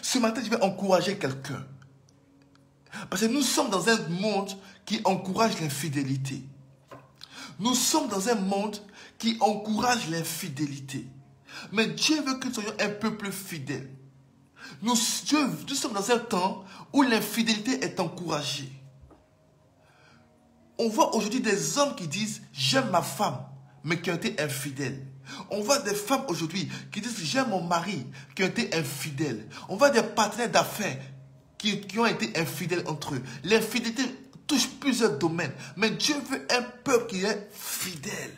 Ce matin, je vais encourager quelqu'un. Parce que nous sommes dans un monde qui encourage l'infidélité. Nous sommes dans un monde qui encourage l'infidélité. Mais Dieu veut que nous soyons un peuple fidèle. Nous sommes dans un temps où l'infidélité est encouragée. On voit aujourd'hui des hommes qui disent « j'aime ma femme », mais qui ont été infidèles. On voit des femmes aujourd'hui qui disent « j'aime mon mari », qui ont été infidèles. On voit des partenaires d'affaires qui ont été infidèles entre eux. L'infidélité touche plusieurs domaines. Mais Dieu veut un peuple qui est fidèle.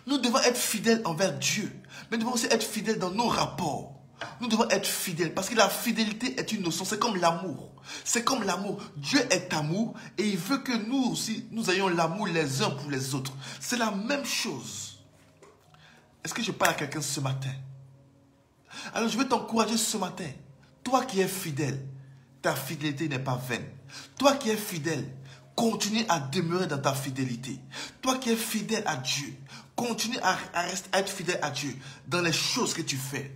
Nous devons être fidèles envers Dieu. Mais nous devons aussi être fidèles dans nos rapports. Nous devons être fidèles parce que la fidélité est une notion. C'est comme l'amour. C'est comme l'amour. Dieu est amour et il veut que nous aussi, nous ayons l'amour les uns pour les autres. C'est la même chose. Est-ce que je parle à quelqu'un ce matin? Alors je vais t'encourager ce matin. Toi qui es fidèle, ta fidélité n'est pas vaine. Toi qui es fidèle, continue à demeurer dans ta fidélité. Toi qui es fidèle à Dieu, continue à être fidèle à Dieu dans les choses que tu fais.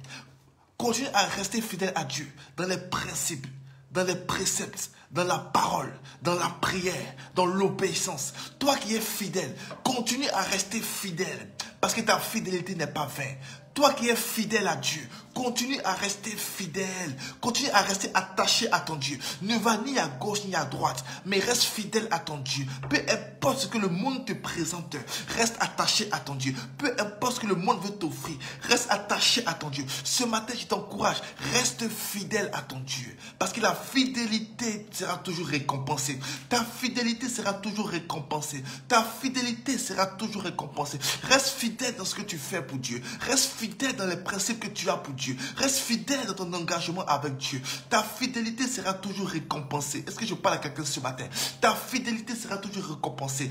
Continue à rester fidèle à Dieu dans les principes, dans les préceptes, dans la parole, dans la prière, dans l'obéissance. Toi qui es fidèle, continue à rester fidèle parce que ta fidélité n'est pas vaine. Toi qui es fidèle à Dieu, Continue à rester fidèle. Continue à rester attaché à ton Dieu. Ne va ni à gauche ni à droite, mais reste fidèle à ton Dieu. Peu importe ce que le monde te présente, reste attaché à ton Dieu. Peu importe ce que le monde veut t'offrir, reste attaché à ton Dieu. Ce matin, je t'encourage, reste fidèle à ton Dieu. Parce que la fidélité sera toujours récompensée. Ta fidélité sera toujours récompensée. Ta fidélité sera toujours récompensée. Reste fidèle dans ce que tu fais pour Dieu. Reste fidèle dans les principes que tu as pour Dieu. Reste fidèle dans ton engagement avec Dieu. Ta fidélité sera toujours récompensée. Est-ce que je parle à quelqu'un ce matin? Ta fidélité sera toujours récompensée.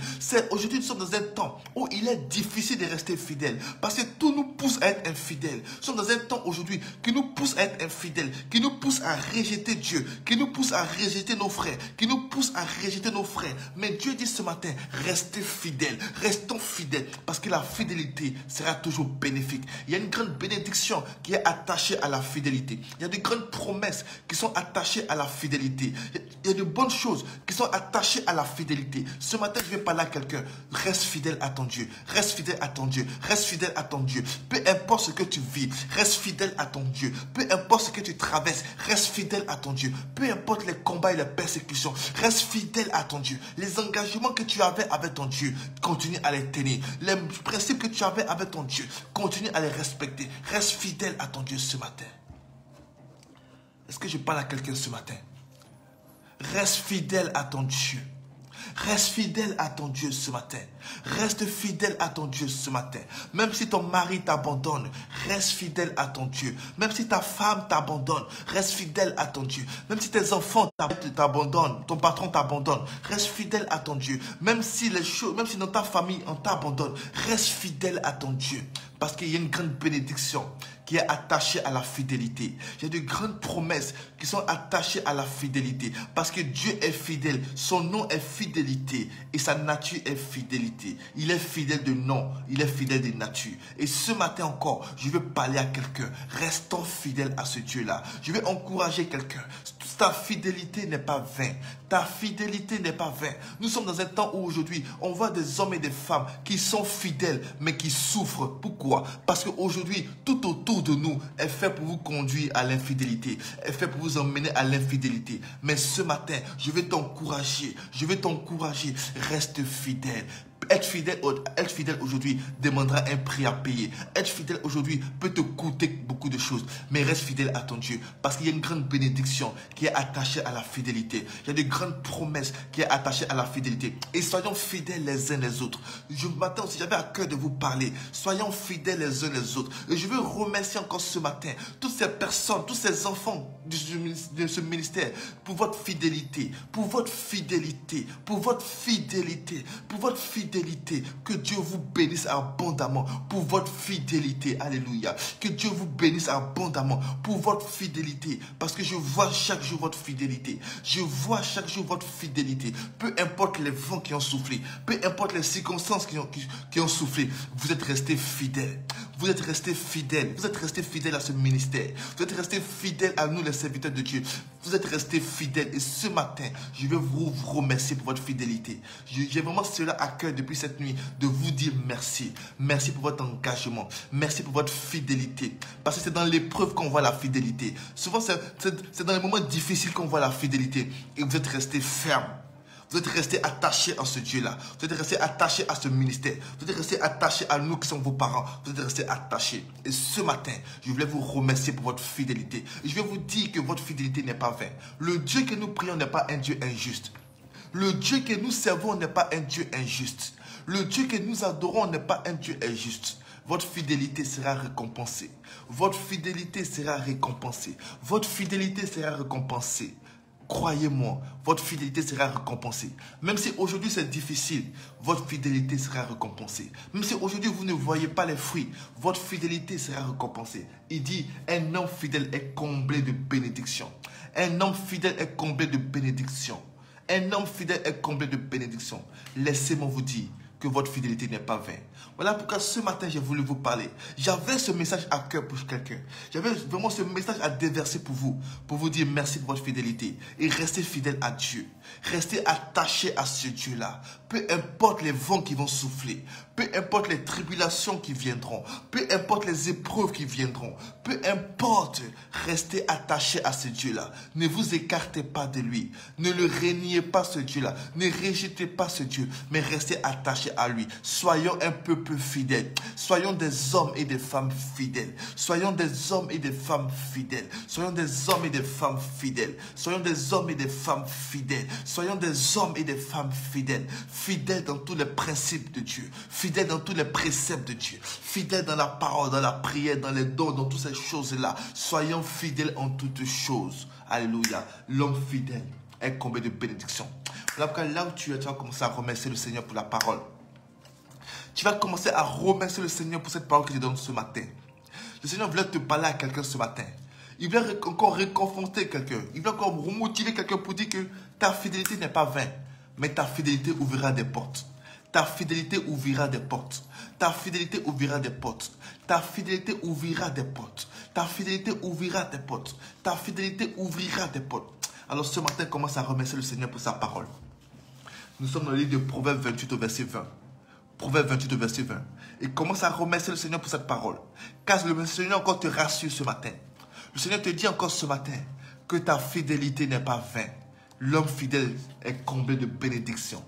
Aujourd'hui, nous sommes dans un temps où il est difficile de rester fidèle. Parce que tout nous pousse à être infidèles. Nous sommes dans un temps aujourd'hui qui nous pousse à être infidèles. Qui nous pousse à rejeter Dieu. Qui nous pousse à rejeter nos frères. Qui nous pousse à rejeter nos frères. Mais Dieu dit ce matin, restez fidèles. Restons fidèles. Parce que la fidélité sera toujours bénéfique. Il y a une grande bénédiction qui est attachée à la fidélité. Il y a de grandes promesses qui sont attachées à la fidélité. Il y a de bonnes choses qui sont attachées à la fidélité. Ce matin, je vais parler à quelqu'un. Reste fidèle à ton Dieu. Reste fidèle à ton Dieu. Reste fidèle à ton Dieu. Peu importe ce que tu vis, reste fidèle à ton Dieu. Peu importe ce que tu traverses, reste fidèle à ton Dieu. Peu importe les combats et les persécutions, reste fidèle à ton Dieu. Les engagements que tu avais avec ton Dieu, continue à les tenir. Les principes que tu avais avec ton Dieu, continue à les respecter. Reste fidèle à ton Dieu ce matin. Est-ce que je parle à quelqu'un ce matin? Reste fidèle à ton Dieu. Reste fidèle à ton Dieu ce matin. Reste fidèle à ton Dieu ce matin. Même si ton mari t'abandonne, reste fidèle à ton Dieu. Même si ta femme t'abandonne, reste fidèle à ton Dieu. Même si tes enfants t'abandonnent, ton patron t'abandonne, reste fidèle à ton Dieu. Même si dans ta famille on t'abandonne, reste fidèle à ton Dieu. Parce qu'il y a une grande bénédiction qui est attachée à la fidélité. Il y a de grandes promesses qui sont attachées à la fidélité. Parce que Dieu est fidèle. Son nom est fidélité. Et sa nature est fidélité. Il est fidèle de nom. Il est fidèle de nature. Et ce matin encore, je veux parler à quelqu'un. Restons fidèles à ce Dieu-là. Je vais encourager quelqu'un. Ta fidélité n'est pas vaine. Ta fidélité n'est pas vaine. Nous sommes dans un temps où aujourd'hui, on voit des hommes et des femmes qui sont fidèles, mais qui souffrent. Pourquoi? Parce qu'aujourd'hui, tout autour de nous est fait pour vous conduire à l'infidélité. Est fait pour vous emmener à l'infidélité. Mais ce matin, je vais t'encourager. Je vais t'encourager. Reste fidèle. Être fidèle aujourd'hui demandera un prix à payer. Être fidèle aujourd'hui peut te coûter beaucoup de choses. Mais reste fidèle à ton Dieu. Parce qu'il y a une grande bénédiction qui est attachée à la fidélité. Il y a de grandes promesses qui sont attachées à la fidélité. Et soyons fidèles les uns les autres. Je m'attends aussi, j'avais à cœur de vous parler. Soyons fidèles les uns les autres. Et je veux remercier encore ce matin toutes ces personnes, tous ces enfants de ce ministère pour votre fidélité. Pour votre fidélité. Pour votre fidélité. Pour votre fidélité. Que Dieu vous bénisse abondamment pour votre fidélité. Alléluia. Que Dieu vous bénisse abondamment pour votre fidélité. Parce que je vois chaque jour votre fidélité. Je vois chaque jour votre fidélité. Peu importe les vents qui ont soufflé. Peu importe les circonstances qui ont soufflé. Vous êtes restés fidèles. Vous êtes restés fidèles. Vous êtes restés fidèles à ce ministère. Vous êtes restés fidèles à nous les serviteurs de Dieu. Vous êtes restés fidèles. Et ce matin, je vais vous remercier pour votre fidélité. J'ai vraiment cela à cœur depuis cette nuit de vous dire merci. Merci pour votre engagement. Merci pour votre fidélité. Parce que c'est dans l'épreuve qu'on voit la fidélité. Souvent, c'est dans les moments difficiles qu'on voit la fidélité. Et vous êtes restés fermes. Vous êtes restés attachés à ce Dieu-là. Vous êtes restés attachés à ce ministère. Vous êtes restés attachés à nous qui sommes vos parents. Vous êtes restés attachés. Et ce matin, je voulais vous remercier pour votre fidélité. Et je vais vous dire que votre fidélité n'est pas vaine. Le Dieu que nous prions n'est pas un Dieu injuste. Le Dieu que nous servons n'est pas un Dieu injuste. Le Dieu que nous adorons n'est pas un Dieu injuste. Votre fidélité sera récompensée. Votre fidélité sera récompensée. Votre fidélité sera récompensée. Croyez-moi, votre fidélité sera récompensée. Même si aujourd'hui c'est difficile, votre fidélité sera récompensée. Même si aujourd'hui vous ne voyez pas les fruits, votre fidélité sera récompensée. Il dit, un homme fidèle est comblé de bénédictions. Un homme fidèle est comblé de bénédictions. Un homme fidèle est comblé de bénédictions. Laissez-moi vous dire que votre fidélité n'est pas vaine. Voilà pourquoi ce matin j'ai voulu vous parler. J'avais ce message à cœur pour quelqu'un. J'avais vraiment ce message à déverser pour vous dire merci pour votre fidélité. Et restez fidèle à Dieu. Restez attaché à ce Dieu-là. Peu importe les vents qui vont souffler, peu importe les tribulations qui viendront, peu importe les épreuves qui viendront, peu importe, restez attachés à ce Dieu-là. Ne vous écartez pas de lui. Ne le reniez pas, ce Dieu-là. Ne rejetez pas ce Dieu, mais restez attachés à lui. Soyons un peuple fidèle. Soyons des hommes et des femmes fidèles. Soyons des hommes et des femmes fidèles. Soyons des hommes et des femmes fidèles. Soyons des hommes et des femmes fidèles. Soyons des hommes et des femmes fidèles. Fidèles dans tous les principes de Dieu. Fidèles dans tous les préceptes de Dieu. Fidèles dans la parole, dans la prière, dans les dons, dans toutes ces choses-là. Soyons fidèles en toutes choses. Alléluia. L'homme fidèle est comblé de bénédictions. Voilà pourquoi là où tu es, tu vas commencer à remercier le Seigneur pour la parole. Tu vas commencer à remercier le Seigneur pour cette parole que je donne ce matin. Le Seigneur voulait te parler à quelqu'un ce matin. Il voulait encore réconforter quelqu'un. Il voulait encore remotiver quelqu'un pour dire que ta fidélité n'est pas vaine. Mais ta fidélité ouvrira des portes. Ta fidélité ouvrira des portes. Ta fidélité ouvrira des portes. Ta fidélité ouvrira des portes. Ta fidélité ouvrira des portes. Ta fidélité ouvrira des portes. Alors ce matin, commence à remercier le Seigneur pour sa parole. Nous sommes dans le livre de Proverbes 28 au verset 20. Proverbes 28 au verset 20. Et commence à remercier le Seigneur pour cette parole. Car le Seigneur encore te rassure ce matin. Le Seigneur te dit encore ce matin que ta fidélité n'est pas vaine. L'homme fidèle est comblé de bénédictions.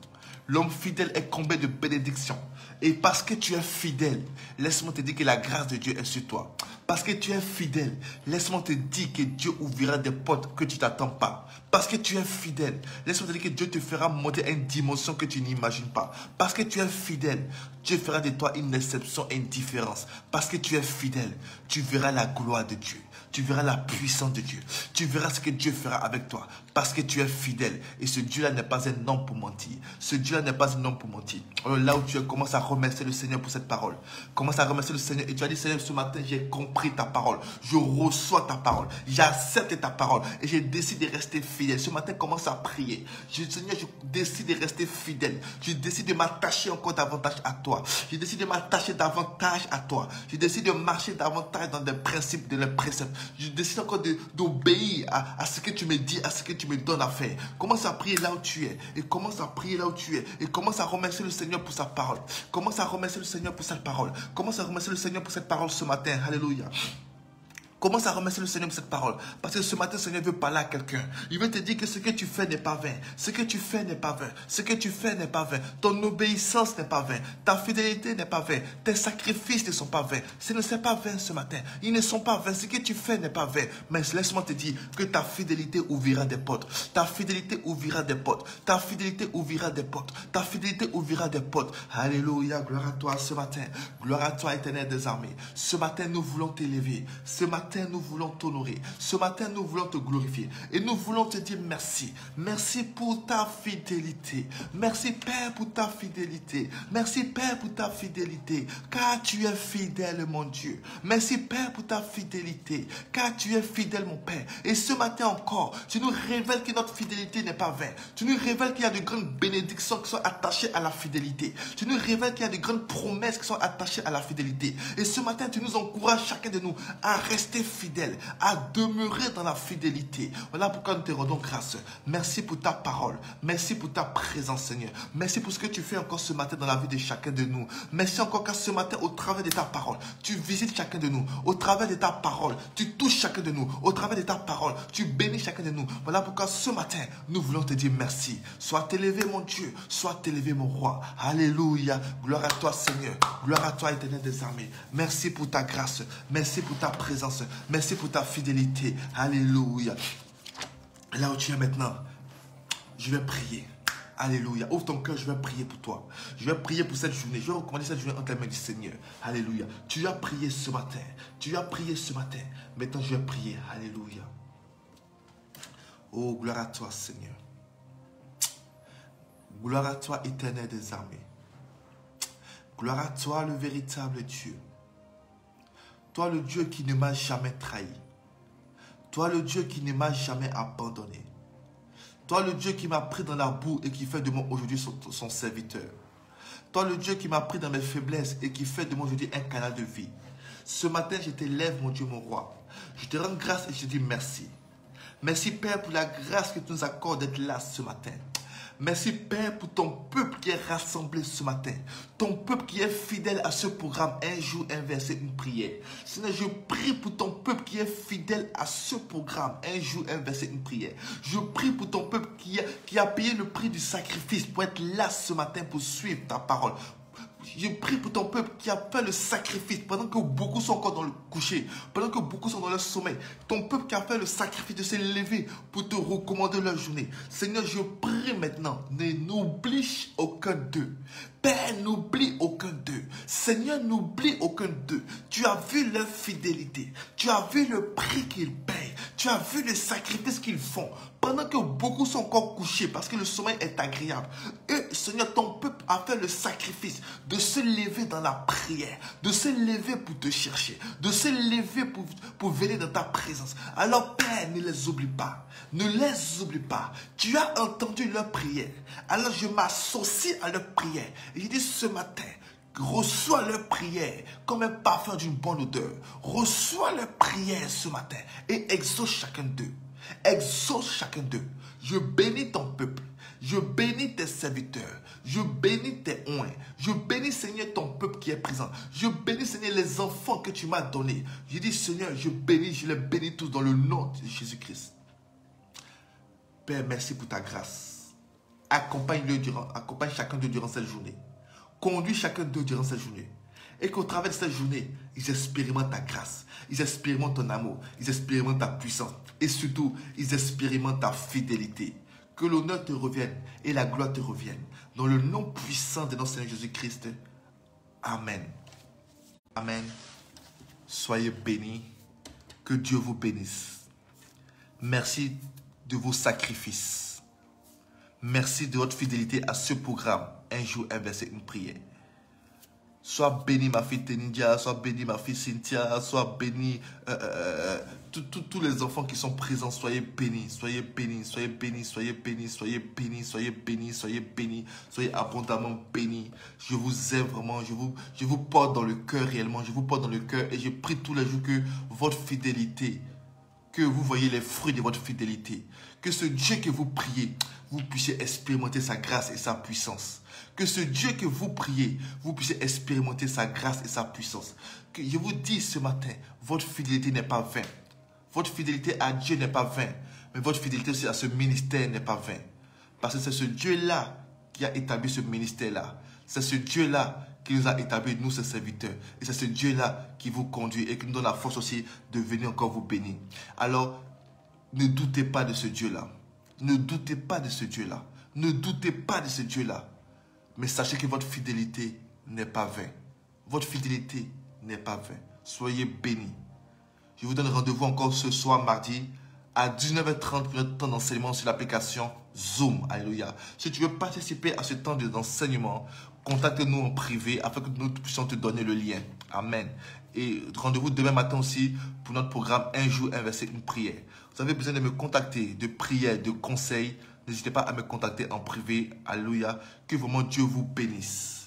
L'homme fidèle est comblé de bénédictions. Et parce que tu es fidèle, laisse-moi te dire que la grâce de Dieu est sur toi. Parce que tu es fidèle, laisse-moi te dire que Dieu ouvrira des portes que tu ne t'attends pas. Parce que tu es fidèle, laisse-moi te dire que Dieu te fera monter à une dimension que tu n'imagines pas. Parce que tu es fidèle, Dieu fera de toi une exception et une différence. Parce que tu es fidèle, tu verras la gloire de Dieu. Tu verras la puissance de Dieu. Tu verras ce que Dieu fera avec toi. Parce que tu es fidèle. Et ce Dieu-là n'est pas un homme pour mentir. Ce Dieu-là n'est pas un homme pour mentir. Alors là où tu es, commence à remercier le Seigneur pour cette parole. Commence à remercier le Seigneur. Et tu as dit, Seigneur, ce matin, j'ai compris ta parole. Je reçois ta parole. J'accepte ta parole. Et je décide de rester fidèle. Ce matin, commence à prier. Seigneur, je décide de rester fidèle. Je décide de m'attacher encore davantage à toi. Je décide de m'attacher davantage à toi. Je décide de marcher davantage dans des principes, dans les préceptes. Je décide encore d'obéir à ce que tu me dis, à ce que tu me donnes à faire. Commence à prier là où tu es. Et commence à prier là où tu es. Et commence à remercier le Seigneur pour sa parole. Commence à remercier le Seigneur pour cette parole. Commence à remercier le Seigneur pour cette parole ce matin. Alléluia. Commence à remercier le Seigneur pour cette parole. Parce que ce matin, le Seigneur veut parler à quelqu'un. Il veut te dire que ce que tu fais n'est pas vain. Ce que tu fais n'est pas vain. Ce que tu fais n'est pas vain. Ton obéissance n'est pas vain. Ta fidélité n'est pas vain. Tes sacrifices ne sont pas vains. Ce n'est pas vain ce matin. Ils ne sont pas vains. Ce que tu fais n'est pas vain. Mais laisse-moi te dire que ta fidélité ouvrira des portes. Ta fidélité ouvrira des portes. Ta fidélité ouvrira des portes. Ta fidélité ouvrira des portes. Alléluia. Gloire à toi ce matin. Gloire à toi, Éternel des armées. Ce matin, nous voulons t'élever. Ce matin, nous voulons t'honorer. Ce matin, nous voulons te glorifier. Et nous voulons te dire merci. Merci pour ta fidélité. Merci, Père, pour ta fidélité. Merci, Père, pour ta fidélité. Car tu es fidèle, mon Dieu. Merci, Père, pour ta fidélité. Car tu es fidèle, mon Père. Et ce matin encore, tu nous révèles que notre fidélité n'est pas vaine. Tu nous révèles qu'il y a de grandes bénédictions qui sont attachées à la fidélité. Tu nous révèles qu'il y a de grandes promesses qui sont attachées à la fidélité. Et ce matin, tu nous encourages, chacun de nous, à rester fidèle, à demeurer dans la fidélité. Voilà pourquoi nous te rendons grâce. Merci pour ta parole. Merci pour ta présence, Seigneur. Merci pour ce que tu fais encore ce matin dans la vie de chacun de nous. Merci encore car ce matin, au travers de ta parole, tu visites chacun de nous. Au travers de ta parole, tu touches chacun de nous. Au travers de ta parole, tu bénis chacun de nous. Voilà pourquoi ce matin, nous voulons te dire merci. Sois élevé, mon Dieu. Sois élevé, mon roi. Alléluia. Gloire à toi, Seigneur. Gloire à toi, Éternel des armées. Merci pour ta grâce. Merci pour ta présence. Merci pour ta fidélité. Alléluia. Là où tu es maintenant, je vais prier. Alléluia. Ouvre ton cœur, je vais prier pour toi. Je vais prier pour cette journée. Je vais recommander cette journée entre les mains du Seigneur. Alléluia. Tu as prié ce matin. Tu as prié ce matin. Maintenant, je vais prier. Alléluia. Oh, gloire à toi, Seigneur. Gloire à toi, Éternel des armées. Gloire à toi, le véritable Dieu. Toi, le Dieu qui ne m'a jamais trahi. Toi, le Dieu qui ne m'a jamais abandonné. Toi, le Dieu qui m'a pris dans la boue et qui fait de moi aujourd'hui son serviteur. Toi, le Dieu qui m'a pris dans mes faiblesses et qui fait de moi aujourd'hui un canal de vie. Ce matin, je t'élève, mon Dieu, mon roi. Je te rends grâce et je te dis merci. Merci, Père, pour la grâce que tu nous accordes d'être là ce matin. Merci Père pour ton peuple qui est rassemblé ce matin. Ton peuple qui est fidèle à ce programme. Un jour, un verset, une prière. Seigneur, je prie pour ton peuple qui est fidèle à ce programme. Un jour, un verset, une prière. Je prie pour ton peuple qui a payé le prix du sacrifice pour être là ce matin pour suivre ta parole. Je prie pour ton peuple qui a fait le sacrifice pendant que beaucoup sont encore dans le coucher, pendant que beaucoup sont dans le sommeil. Ton peuple qui a fait le sacrifice de se lever pour te recommander leur journée. Seigneur, je prie maintenant, n'oublie aucun d'eux. Père, n'oublie aucun d'eux. Seigneur, n'oublie aucun d'eux. Tu as vu leur fidélité. Tu as vu le prix qu'ils payent. Tu as vu le sacrifice qu'ils font. Pendant que beaucoup sont encore couchés parce que le sommeil est agréable. Et Seigneur, ton peuple a fait le sacrifice de se lever dans la prière, de se lever pour te chercher, de se lever pour venir dans ta présence. Alors Père, ne les oublie pas. Ne les oublie pas. Tu as entendu leur prière. Alors je m'associe à leur prière. Et je dis ce matin, reçois leur prière comme un parfum d'une bonne odeur. Reçois leur prière ce matin et exauce chacun d'eux. Exauce chacun d'eux. Je bénis ton peuple. Je bénis tes serviteurs. Je bénis tes oins. Je bénis, Seigneur, ton peuple qui est présent. Je bénis, Seigneur, les enfants que tu m'as donnés. Je dis, Seigneur, je les bénis tous dans le nom de Jésus-Christ. Père, merci pour ta grâce. Accompagne chacun d'eux durant cette journée. Conduis chacun d'eux durant cette journée. Et qu'au travers de cette journée, ils expérimentent ta grâce. Ils expérimentent ton amour. Ils expérimentent ta puissance. Et surtout, ils expérimentent ta fidélité. Que l'honneur te revienne et la gloire te revienne. Dans le nom puissant de notre Seigneur Jésus-Christ. Amen. Amen. Soyez bénis. Que Dieu vous bénisse. Merci de vos sacrifices. Merci de votre fidélité à ce programme. Un jour, un verset, une prière. Sois béni ma fille Tenidia, sois béni ma fille Cynthia, sois béni tous les enfants qui sont présents, soyez bénis, soyez bénis, soyez bénis, soyez bénis, soyez bénis, soyez bénis, soyez bénis, soyez abondamment bénis. Je vous aime vraiment, je vous porte dans le cœur réellement, je vous porte dans le cœur et je prie tous les jours que votre fidélité, que vous voyez les fruits de votre fidélité, que ce Dieu que vous priez, vous puissiez expérimenter sa grâce et sa puissance. Que ce Dieu que vous priez, vous puissiez expérimenter sa grâce et sa puissance. Que je vous dis ce matin, votre fidélité n'est pas vaine. Votre fidélité à Dieu n'est pas vaine. Mais votre fidélité aussi à ce ministère n'est pas vaine. Parce que c'est ce Dieu-là qui a établi ce ministère-là. C'est ce Dieu-là qui nous a établi, nous, ses serviteurs. Et c'est ce Dieu-là qui vous conduit et qui nous donne la force aussi de venir encore vous bénir. Alors, ne doutez pas de ce Dieu-là. Ne doutez pas de ce Dieu-là. Ne doutez pas de ce Dieu-là. Mais sachez que votre fidélité n'est pas vaine. Votre fidélité n'est pas vaine. Soyez bénis. Je vous donne rendez-vous encore ce soir, mardi, à 19h30 pour notre temps d'enseignement sur l'application Zoom. Alléluia. Si tu veux participer à ce temps d'enseignement, contacte-nous en privé afin que nous puissions te donner le lien. Amen. Et rendez-vous demain matin aussi pour notre programme Un jour, un verset, une prière. Vous avez besoin de me contacter, de prières, de conseils. N'hésitez pas à me contacter en privé. Alléluia. Que vraiment Dieu vous bénisse.